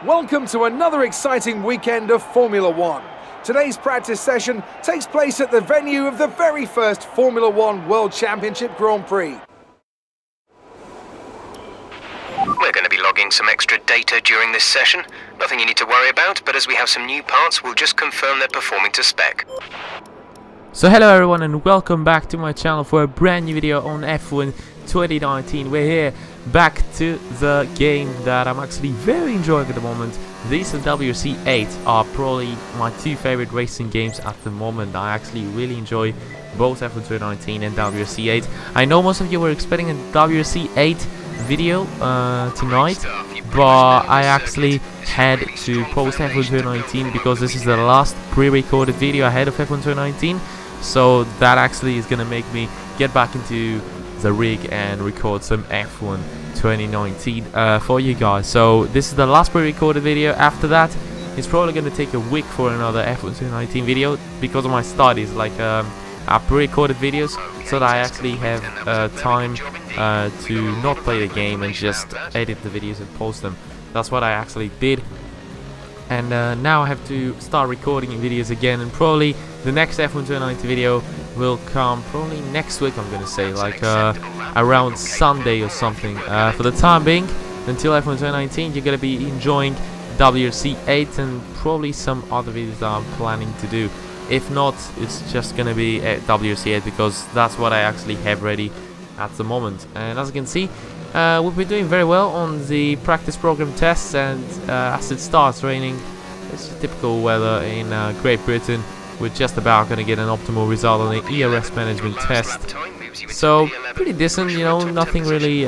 Welcome to another exciting weekend of Formula One. Today's practice session takes place at the venue of the very first Formula One World Championship Grand Prix. We're going to be logging some extra data during this session. Nothing you need to worry about, but as we have some new parts, we'll just confirm they're performing to spec. So hello everyone and welcome back to my channel for a brand new video on F1 2019. We're here back to the game that I'm actually very enjoying at the moment. These and WRC8 are probably my two favorite racing games at the moment. I actually really enjoy both F1 2019 and WRC8. I know most of you were expecting a WRC8 video tonight, but I actually had to post F1 2019 because this is the last pre-recorded video ahead of F1 2019. So that actually is gonna make me get back into the rig and record some F1 2019 for you guys. So this is the last pre-recorded video. After that, it's probably gonna take a week for another F1 2019 video because of my studies, like pre-recorded videos, so that I actually have time to not play the game and just edit the videos and post them. That's what I actually did. And now I have to start recording videos again, and probably the next F1 2019 video will come probably next week, I'm gonna say, like around Sunday or something. For the time being, until F1 2019, you're gonna be enjoying WRC8 and probably some other videos that I'm planning to do. If not, it's just gonna be WRC8 because that's what I actually have ready at the moment. And as you can see, we've been doing very well on the practice program tests, and as it starts raining, it's typical weather in Great Britain. We're just about going to get an optimal result on the ERS management test. So pretty decent, you know, nothing really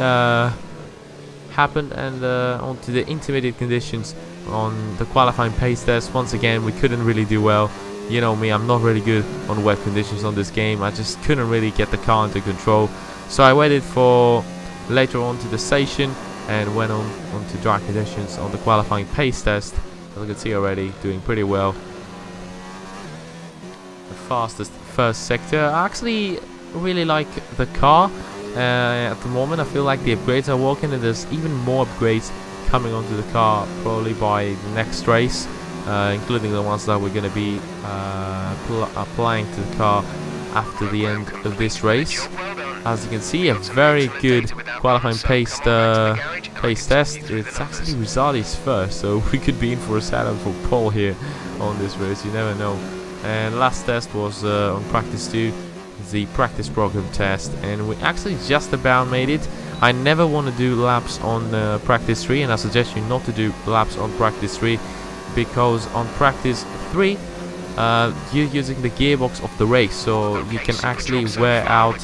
happened. And on to the intermediate conditions on the qualifying pace test. Once again, we couldn't really do well. You know me, I'm not really good on wet conditions on this game. I just couldn't really get the car under control. So I waited for later on to the station and went on to dry conditions on the qualifying pace test. As you can see already, doing pretty well. The fastest first sector. I actually really like the car at the moment. I feel like the upgrades are working, and there's even more upgrades coming onto the car probably by the next race, including the ones that we're going to be applying to the car after the end of this race. As you can see, a very good qualifying pace test. It's actually resulted first, so we could be in for a saddle for pole here on this race. You never know. And last test was on practice 2, the practice program test, and we actually just about made it. I never want to do laps on practice 3, and I suggest you not to do laps on practice 3 because on practice 3 you're using the gearbox of the race, so you can actually wear out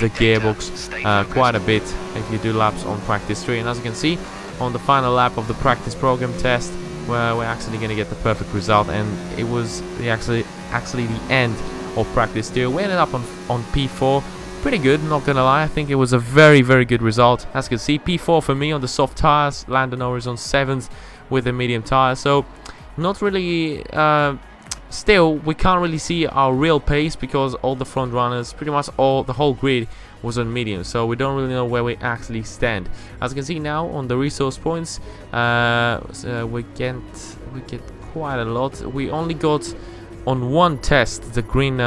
the gearbox quite a bit if you do laps on practice 3. And as you can see on the final lap of the practice program test, where we're actually going to get the perfect result, and it was actually the end of practice 2. We ended up on P4. Pretty good, not gonna lie. I think it was a very good result. As you can see, P4 for me on the soft tires. Lando Norris on 7th with the medium tires. So not really still, we can't really see our real pace because all the front runners, pretty much the whole grid was on medium, so we don't really know where we actually stand. As you can see now on the resource points, we get quite a lot. We only got on one test the green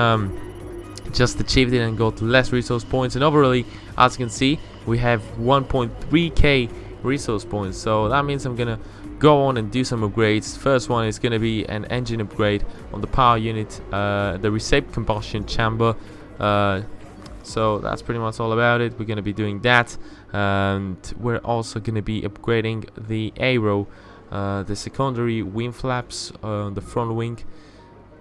just achieved it and got less resource points, and overall, as you can see, we have 1.3k resource points. So that means I'm gonna go on and do some upgrades. First one is going to be an engine upgrade on the power unit, the received combustion chamber. So that's pretty much all about it. We're going to be doing that, and we're also going to be upgrading the aero, the secondary wing flaps on the front wing.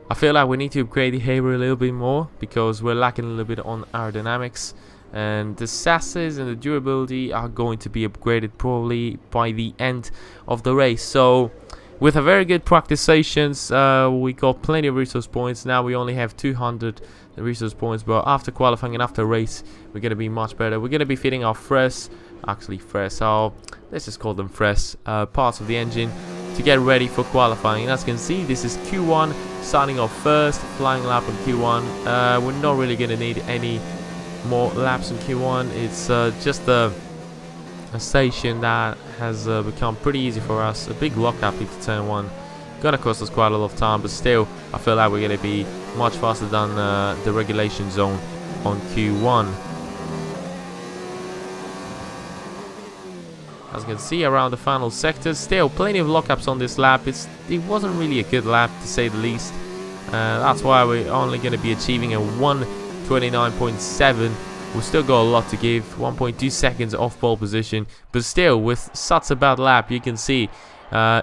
I feel like we need to upgrade the aero a little bit more because we're lacking a little bit on aerodynamics. And the chassis and the durability are going to be upgraded probably by the end of the race. So with a very good practice sessions, we got plenty of resource points. Now we only have 200 resource points, but after qualifying and after race, we're going to be much better. We're going to be fitting our fresh, so let's just call them fresh parts of the engine to get ready for qualifying. And as you can see, this is Q1 starting off first, flying lap on Q1. We're not really going to need any more laps in Q1. It's just the a station that has become pretty easy for us. A big lockup into turn 1. Gonna cost us quite a lot of time, but still, I feel like we're gonna be much faster than the regulation zone on Q1. As you can see around the final sector, still plenty of lockups on this lap. It wasn't really a good lap to say the least. That's why we're only going to be achieving a 1:29.7. We've still got a lot to give. 1.2 seconds off pole position, but still with such a bad lap, you can see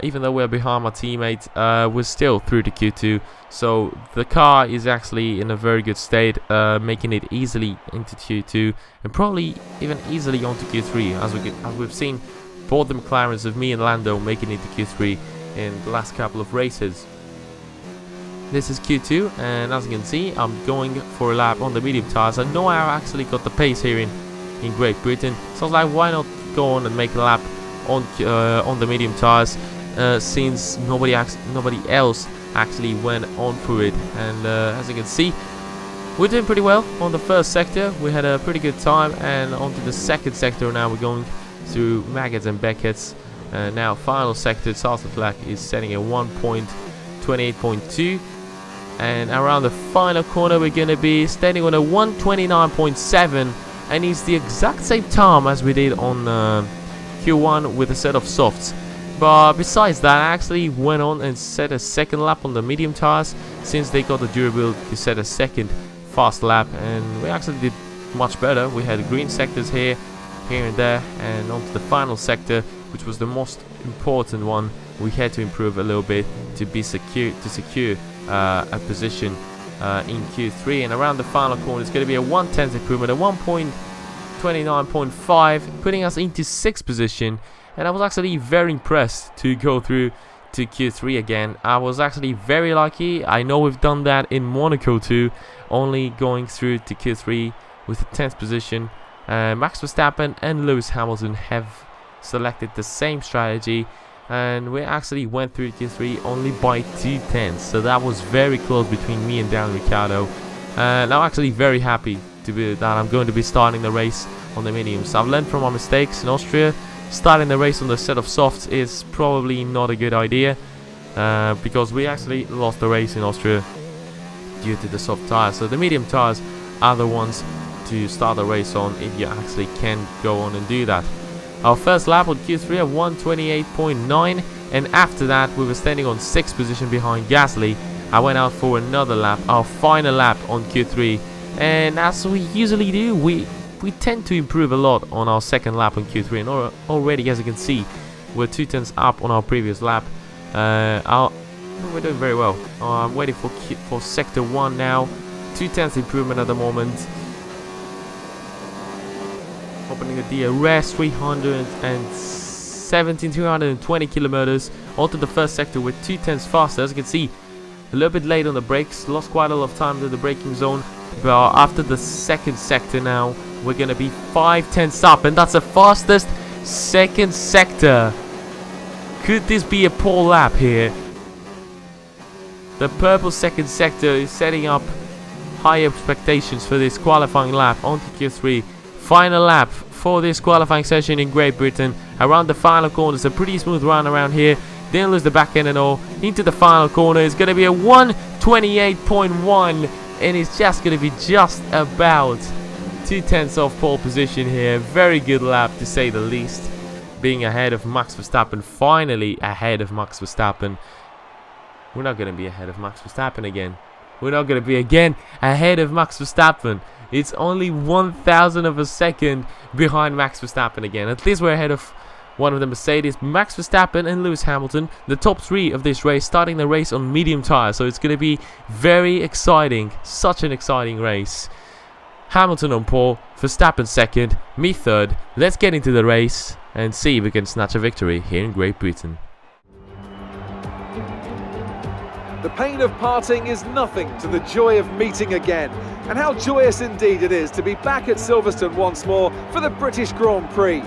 even though we're behind my teammate, we're still through to Q2. So the car is actually in a very good state, making it easily into Q2 and probably even easily onto Q3, as we've seen both the McLarens of me and Lando making it to Q3 in the last couple of races. This is Q2, and as you can see, I'm going for a lap on the medium tires. I know I actually got the pace here in Great Britain, so I was like, why not go on and make a lap on the medium tires, since nobody else actually went on for it. And as you can see, we're doing pretty well on the first sector. We had a pretty good time, and onto the second sector now. We're going through Maggots and Beckett's. Now final sector, Salsa Flag is setting a 1.28.2, and around the final corner we're going to be standing on a 1:29.7, and it's the exact same time as we did on Q1 with a set of softs. But besides that, I actually went on and set a second lap on the medium tires, since they got the durability to set a second fast lap, and we actually did much better. We had green sectors here and there, and onto the final sector, which was the most important one. We had to improve a little bit to secure a position in Q3, and around the final corner it's going to be a 1/10 improvement, a 1.29.5, putting us into 6th position. And I was actually very impressed to go through to Q3 again. I was actually very lucky. I know we've done that in Monaco too, only going through to Q3 with the 10th position. Max Verstappen and Lewis Hamilton have selected the same strategy, and we actually went through Q3 only by 2/10. So that was very close between me and Daniel Ricciardo. And I'm actually very happy that I'm going to be starting the race on the mediums. I've learned from my mistakes in Austria. Starting the race on the set of softs is probably not a good idea, because we actually lost the race in Austria due to the soft tires. So the medium tires are the ones to start the race on if you actually can go on and do that. Our first lap on Q3 at 1:28.9, and after that we were standing on 6th position behind Gasly. I went out for another lap, our final lap on Q3, and as we usually do, we tend to improve a lot on our second lap on Q3, and already, as you can see, we're 2/10 up on our previous lap. We're doing very well. I'm waiting for sector 1 now. 2/10 improvement at the moment. Opening the DRS, 320 kilometers onto the first sector with 2/10 faster. As you can see, a little bit late on the brakes, lost quite a lot of time to the braking zone. But after the second sector now, we're going to be 5/10 up, and that's the fastest second sector. Could this be a pole lap here? The purple second sector is setting up high expectations for this qualifying lap onto Q3. Final lap for this qualifying session in Great Britain. Around the final corner, it's a pretty smooth run around here. Didn't lose the back end and all. Into the final corner, it's going to be a 1:28.1. And it's just going to be just about 2/10 off pole position here. Very good lap to say the least. Being ahead of Max Verstappen. Finally ahead of Max Verstappen. We're not going to be ahead of Max Verstappen again. We're not going to be again ahead of Max Verstappen. It's only 1,000 of a second behind Max Verstappen again. At least we're ahead of one of the Mercedes, Max Verstappen and Lewis Hamilton, the top 3 of this race, starting the race on medium tires. So it's going to be very exciting. Such an exciting race. Hamilton on pole, Verstappen second, me third. Let's get into the race and see if we can snatch a victory here in Great Britain. The pain of parting is nothing to the joy of meeting again. And how joyous indeed it is to be back at Silverstone once more for the British Grand Prix.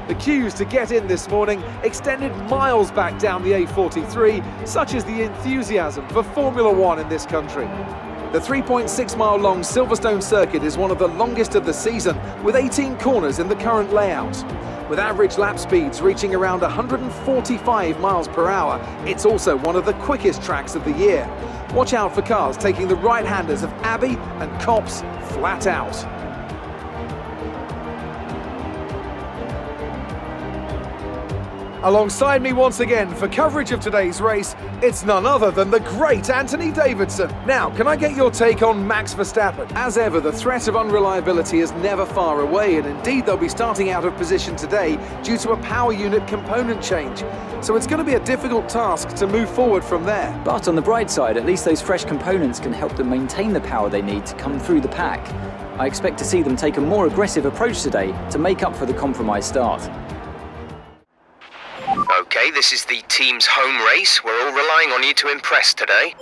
The queues to get in this morning extended miles back down the A43, such is the enthusiasm for Formula One in this country. The 3.6-mile long Silverstone circuit is one of the longest of the season, with 18 corners in the current layout. With average lap speeds reaching around 145 miles per hour, it's also one of the quickest tracks of the year. Watch out for cars taking the right-handers of Abbey and Copse flat out. Alongside me once again for coverage of today's race, it's none other than the great Anthony Davidson. Now, can I get your take on Max Verstappen? As ever, the threat of unreliability is never far away, and indeed they'll be starting out of position today due to a power unit component change. So it's going to be a difficult task to move forward from there. But on the bright side, at least those fresh components can help them maintain the power they need to come through the pack. I expect to see them take a more aggressive approach today to make up for the compromised start. Okay, this is the team's home race. We're all relying on you to impress today.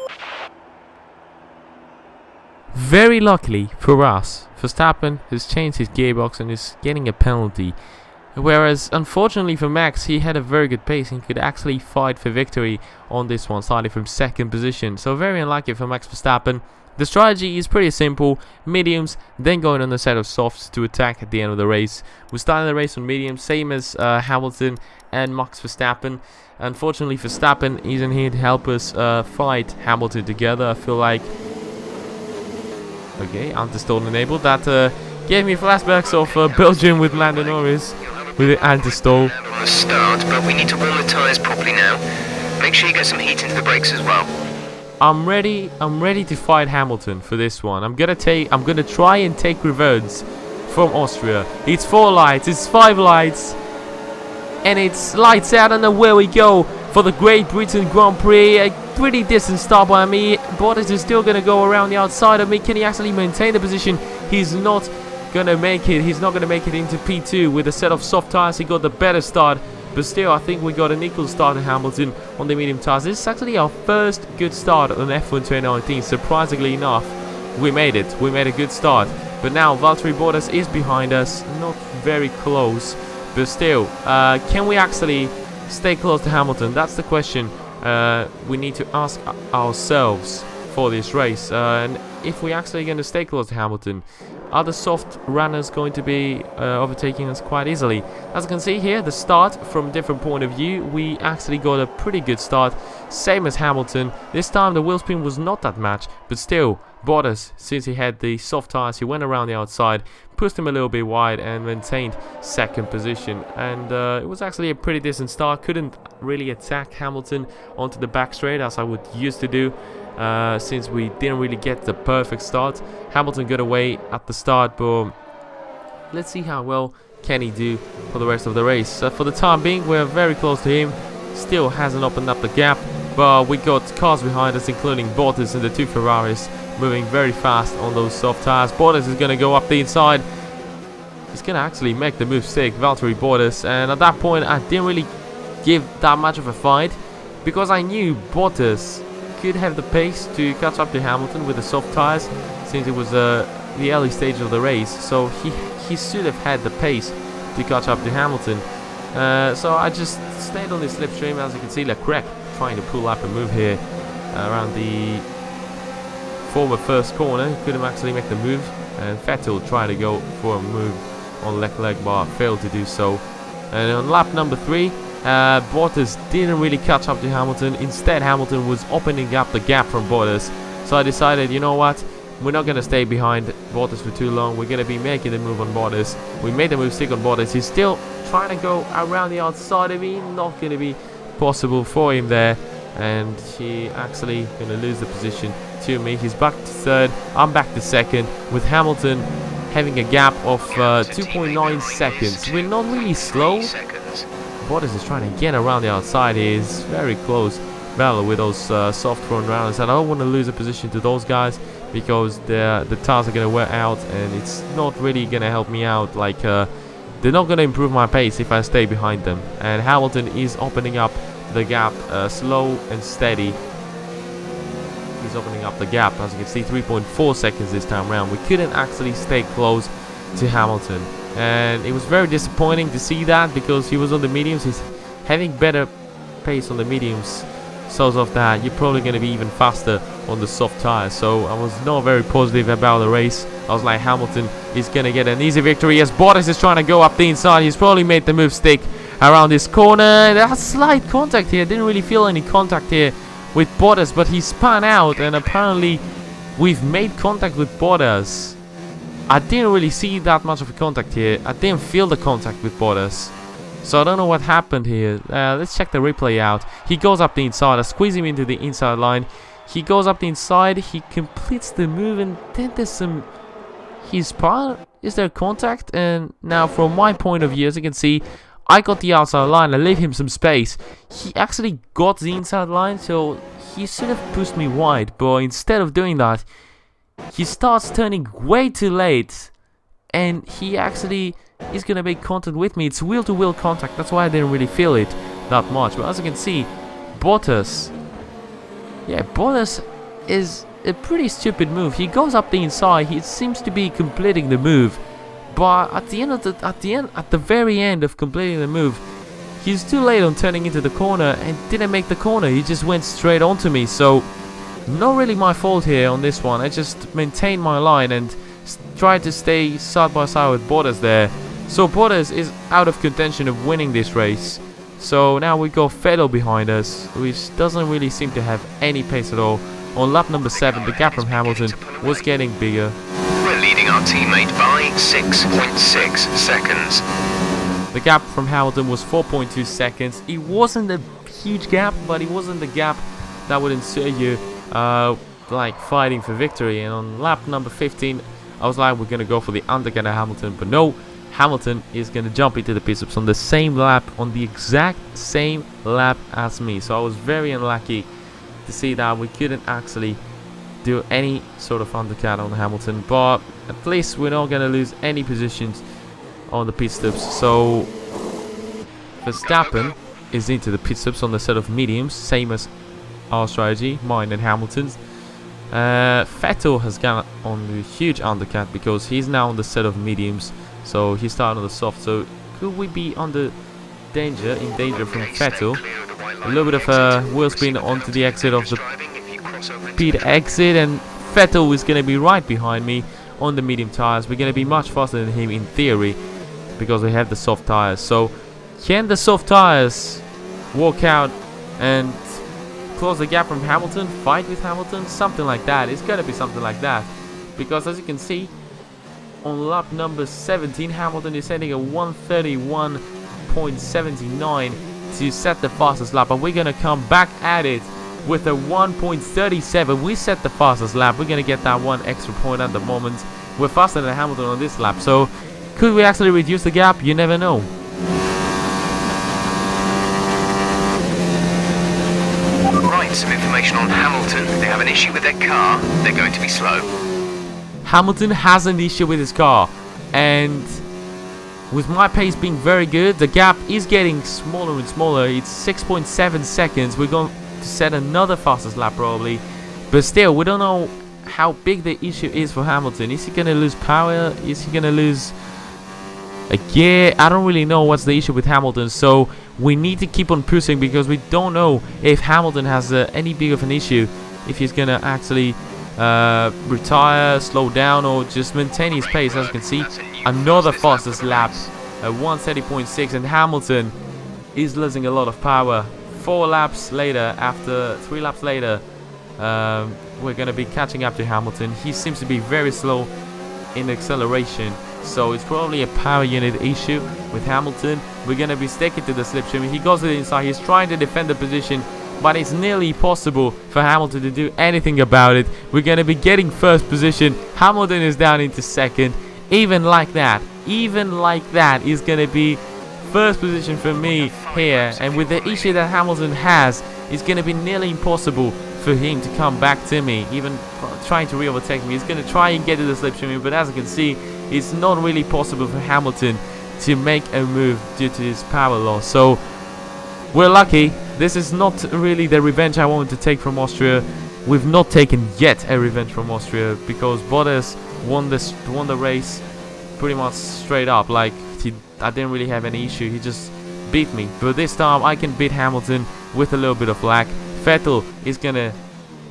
Very luckily for us, Verstappen has changed his gearbox and is getting a penalty. Whereas, unfortunately for Max, he had a very good pace and could actually fight for victory on this one, starting from second position. So very unlucky for Max Verstappen. The strategy is pretty simple: mediums, then going on a set of softs to attack at the end of the race. We're starting the race on mediums, same as Hamilton and Max Verstappen. Unfortunately, Verstappen isn't here to help us fight Hamilton together. I feel like... Okay, anti-stall enabled. That gave me flashbacks of Belgium with Lando Norris with the anti-stall. On the start, but we need to warm the tyres properly now. Make sure you get some heat into the brakes as well. I'm ready to fight Hamilton for this one. I'm gonna try and take reverse from Austria. It's 4 lights, it's 5 lights, and it's lights out, and away we go for the Great Britain Grand Prix. A pretty decent start by me. Bottas is still gonna go around the outside of me. Can he actually maintain the position? He's not gonna make it. He's not gonna make it into P2 with a set of soft tires. He got the better start. But still, I think we got an equal start to Hamilton on the medium tires. This is actually our first good start on F1 2019. Surprisingly enough, we made it. We made a good start. But now Valtteri Bottas is behind us. Not very close. But still, can we actually stay close to Hamilton? That's the question we need to ask ourselves for this race. And if we're actually going to stay close to Hamilton, are the soft runners going to be overtaking us quite easily? As you can see here, the start from a different point of view, we actually got a pretty good start, same as Hamilton. This time the wheel spin was not that much, but still, Bottas, since he had the soft tires, he went around the outside, pushed him a little bit wide and maintained second position. And it was actually a pretty decent start. Couldn't really attack Hamilton onto the back straight as I would used to do. Since we didn't really get the perfect start. Hamilton got away at the start, but let's see how well can he do for the rest of the race. For the time being, we're very close to him. Still hasn't opened up the gap, but we got cars behind us, including Bottas and the 2 Ferraris, moving very fast on those soft tires. Bottas is going to go up the inside. He's going to actually make the move stick, Valtteri Bottas, and at that point I didn't really give that much of a fight because I knew Bottas could have the pace to catch up to Hamilton with the soft tires, since it was the early stage of the race. So he should have had the pace to catch up to Hamilton. So I just stayed on this slipstream. As you can see, Leclerc trying to pull up a move here around the former first corner. He couldn't actually make the move, and Vettel tried to go for a move on Leclerc but failed to do so. And on lap number 3, Bottas didn't really catch up to Hamilton. Instead, Hamilton was opening up the gap from Bottas. So I decided, you know what, we're not going to stay behind Bottas for too long. We're going to be making the move on Bottas. We made the move stick on Bottas. He's still trying to go around the outside of me. Not going to be possible for him there. And he actually going to lose the position to me. He's back to third. I'm back to second, with Hamilton having a gap of 2.9 seconds. We're not really slow. Bottas is trying to get around the outside. He is very close battle with those soft front runners, and I don't want to lose a position to those guys because the tires are going to wear out, and it's not really going to help me out. Like they're not going to improve my pace if I stay behind them. And Hamilton is opening up the gap slow and steady. He's opening up the gap, as you can see, 3.4 seconds this time around. We couldn't actually stay close to Hamilton, and it was very disappointing to see that because he was on the mediums. He's having better pace on the mediums shows off that you're probably going to be even faster on the soft tires. So I was not very positive about the race. I was like, Hamilton is going to get an easy victory as Bottas is trying to go up the inside. He's probably made the move stick around this corner. There's slight contact here. Didn't really feel any contact here with Bottas, but he spun out, and apparently we've made contact with Bottas. I didn't really see that much of a contact here. I didn't feel the contact with Bottas. So I don't know what happened here. Let's check the replay out. He goes up the inside. I squeeze him into the inside line. He goes up the inside. He completes the move, and then there's some... He's part... Is there contact? And now from my point of view, as you can see, I got the outside line. I leave him some space. He actually got the inside line, so he should have pushed me wide. But instead of doing that, he starts turning way too late. And he actually is going to make contact with me. It's wheel-to-wheel contact. That's why I didn't really feel it that much. But as you can see, Bottas... Yeah, Bottas is a pretty stupid move. He goes up the inside. He seems to be completing the move. But at the very end of completing the move, he's too late on turning into the corner and didn't make the corner. He just went straight onto me. So, not really my fault here on this one. I just maintained my line and tried to stay side by side with Bottas there. So Bottas is out of contention of winning this race. So now we got Vettel behind us, which doesn't really seem to have any pace at all. On lap number 7, the gap from Hamilton was getting bigger. We're leading our teammate by 6.6 seconds. The gap from Hamilton was 4.2 seconds. It wasn't a huge gap, but it wasn't the gap that would ensure you like fighting for victory. And on lap number 15, I was like, we're going to go for the undercut of Hamilton, but no, Hamilton is going to jump into the pit stops on the same lap, on the exact same lap as me. So I was very unlucky to see that we couldn't actually do any sort of undercut on Hamilton, but at least we're not going to lose any positions on the pit stops. So Verstappen is into the pit stops on the set of mediums, same as our strategy, mine and Hamilton's. Vettel has gone on the huge undercut because he's now on the set of mediums, so he's starting on the soft. So could we be in danger from Vettel? A little bit of a wheel spin onto the exit of the pit exit, and Vettel is going to be right behind me on the medium tires. We're going to be much faster than him in theory because we have the soft tires. So can the soft tires walk out and close the gap from Hamilton, fight with Hamilton, something like that? It's going to be something like that, because as you can see, on lap number 17, Hamilton is setting a 1:31.79 to set the fastest lap, and we're going to come back at it with a 1:37. We set the fastest lap. We're going to get that one extra point at the moment. We're faster than Hamilton on this lap, so could we actually reduce the gap? You never know. Some information on Hamilton. They have an issue with their car. They're going to be slow. Hamilton has an issue with his car, and with my pace being very good, the gap is getting smaller and smaller. It's 6.7 seconds. We're going to set another fastest lap probably, but still we don't know how big the issue is for Hamilton. Is he going to lose power? Is he going to lose a gear? I don't really know what's the issue with Hamilton, so we need to keep on pushing because we don't know if Hamilton has any big of an issue, if he's gonna actually retire, slow down, or just maintain his pace. As you can see, another fastest lap at 1:30.6, and Hamilton is losing a lot of power. 3 laps later, we're gonna be catching up to Hamilton. He seems to be very slow in acceleration, so it's probably a power unit issue with Hamilton. We're going to be sticking to the slipstream. He goes to the inside. He's trying to defend the position, but it's nearly impossible for Hamilton to do anything about it. We're going to be getting first position. Hamilton is down into second. Even like that, is going to be first position for me here. And with the issue that Hamilton has, it's going to be nearly impossible for him to come back to me, even trying to re-overtake me. He's going to try and get to the slipstream, but as you can see, it's not really possible for Hamilton to make a move due to his power loss. So we're lucky. This is not really the revenge I wanted to take from Austria. We've not taken yet a revenge from Austria because Bottas won the race pretty much straight up. Like I didn't really have any issue. He just beat me. But this time I can beat Hamilton with a little bit of lag. Vettel is gonna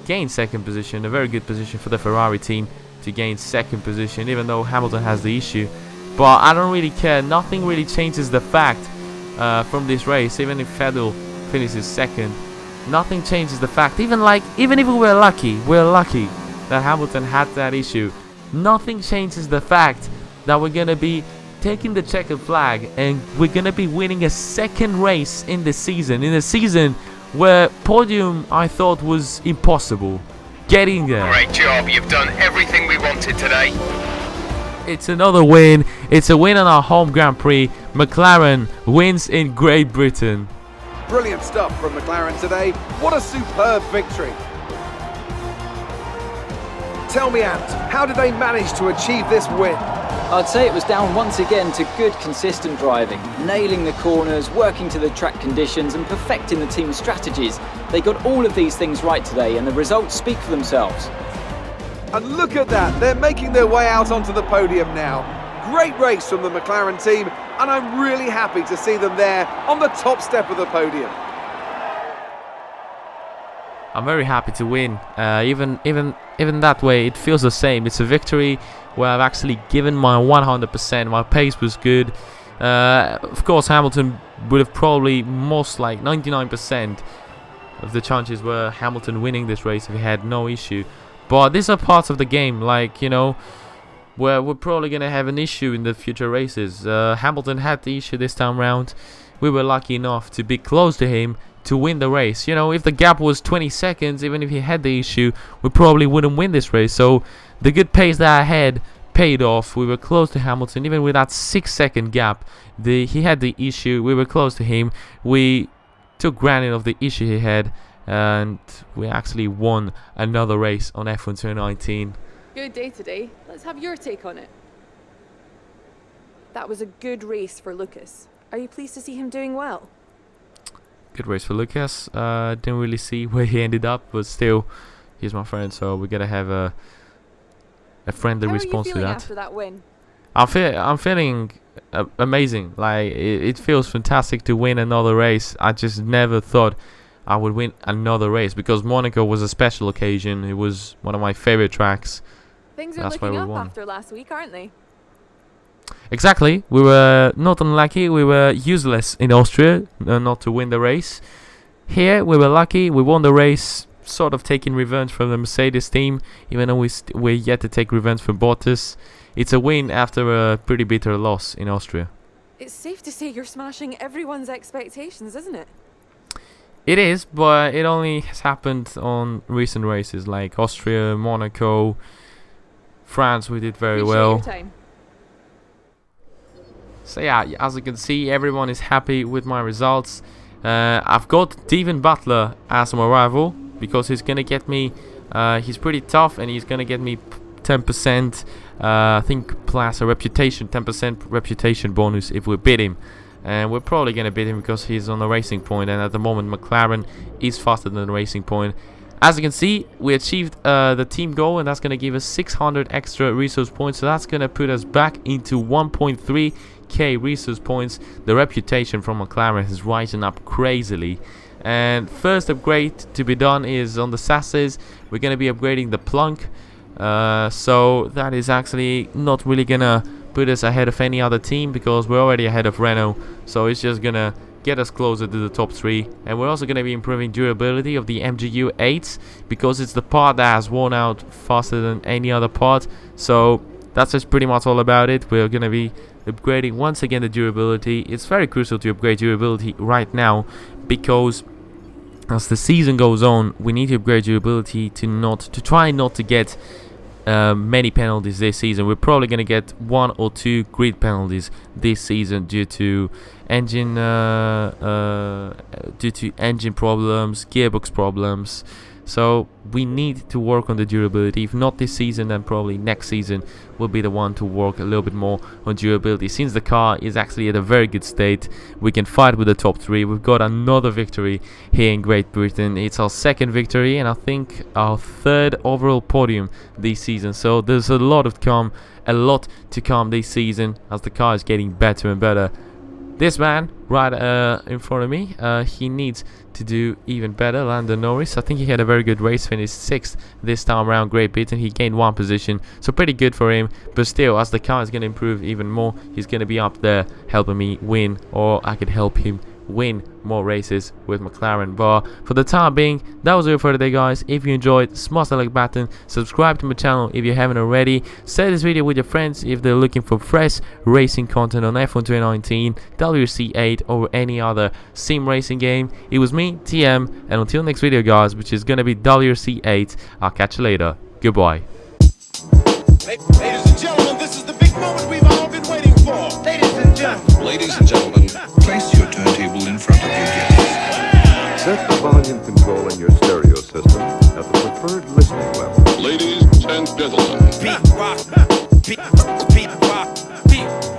gain second position, a very good position for the Ferrari team to gain second position, even though Hamilton has the issue. But I don't really care. Nothing really changes the fact from this race. Even if Vettel finishes second, nothing changes the fact. Even if we were lucky, that Hamilton had that issue. Nothing changes the fact that we're gonna be taking the checkered flag and we're gonna be winning a second race in the season. In a season where podium I thought was impossible. Getting there. Great job, you've done everything we wanted today. It's another win. It's a win on our home Grand Prix. McLaren wins in Great Britain. Brilliant stuff from McLaren today. What a superb victory. Tell me, Ant, how did they manage to achieve this win? I'd say it was down once again to good, consistent driving, nailing the corners, working to the track conditions and perfecting the team's strategies. They got all of these things right today and the results speak for themselves. And look at that, they're making their way out onto the podium now. Great race from the McLaren team, and I'm really happy to see them there on the top step of the podium. I'm very happy to win. Even that way, it feels the same. It's a victory where I've actually given my 100%. My pace was good. Of course, Hamilton would have probably most like 99% of the chances were Hamilton winning this race if he had no issue. But these are parts of the game, like, you know, where we're probably gonna have an issue in the future races. Hamilton had the issue this time round. We were lucky enough to be close to him to win the race. You know, if the gap was 20 seconds, even if he had the issue, we probably wouldn't win this race. So the good pace that I had paid off. We were close to Hamilton, even with that 6-second gap. He had the issue, we were close to him. We took granted of the issue he had, and we actually won another race on F1 2019. Good day today. Let's have your take on it. That was a good race for Lucas. Are you pleased to see him doing well? Good race for Lucas. Didn't really see where he ended up, but still, he's my friend, so we're gonna have a friendly response to that. How are you feeling after that win? I'm feeling amazing. Like it feels fantastic to win another race. I just never thought I would win another race because Monaco was a special occasion. It was one of my favorite tracks. Things are looking up after last week, aren't they? Exactly. We were not unlucky. We were useless in Austria not to win the race. Here we were lucky. We won the race, sort of taking revenge from the Mercedes team, even though we're yet to take revenge from Bottas. It's a win after a pretty bitter loss in Austria. It's safe to say you're smashing everyone's expectations, isn't it? It is, but it only has happened on recent races like Austria, Monaco, France. We did very Appreciate well. your time. So yeah, as you can see, everyone is happy with my results. I've got Devin Butler as my rival because he's gonna get me. He's pretty tough and he's gonna get me 10%. I think plus a reputation, 10% reputation bonus if we beat him. And we're probably gonna beat him because he's on the Racing Point, and at the moment McLaren is faster than the Racing Point. As you can see, we achieved the team goal, and that's gonna give us 600 extra resource points. So that's gonna put us back into 1.3k resource points. The reputation from McLaren is rising up crazily. And first upgrade to be done is on the chassis. We're gonna be upgrading the plunk. So that is actually not really gonna put us ahead of any other team because we're already ahead of Renault. So it's just gonna get us closer to the top 3. And we're also gonna be improving durability of the MGU 8 because it's the part that has worn out faster than any other part. So that's just pretty much all about it. We're gonna be upgrading once again the durability. It's very crucial to upgrade durability right now because as the season goes on, we need to upgrade durability to try not to get many penalties this season. We're probably going to get 1 or 2 grid penalties this season due to engine problems, gearbox problems. So we need to work on the durability. If not this season, then probably next season will be the one to work a little bit more on durability. Since the car is actually at a very good state, we can fight with the top 3. We've got another victory here in Great Britain. It's our 2nd victory and I think our 3rd overall podium this season. So there's a lot to come this season as the car is getting better and better. This man right in front of me. He needs to do even better. Lando Norris, I think he had a very good race, finished 6th this time around. Great bit, and he gained 1 position, so pretty good for him. But still, as the car is going to improve even more, he's going to be up there helping me win, or I could help him win more races with McLaren. But for the time being, that was it for today, guys. If you enjoyed, smash the like button, subscribe to my channel if you haven't already, share this video with your friends if they're looking for fresh racing content on F1 2019, WRC8, or any other sim racing game. It was me, TM, and until next video, guys, which is gonna be WRC8, I'll catch you later. Goodbye. Ladies and gentlemen, this is the big moment we've all been waiting for. Ladies and gentlemen, place your turntable in front of your guests. Set the volume control in your stereo system at the preferred listening level. Ladies and gentlemen, Beat rock, beat rock, beat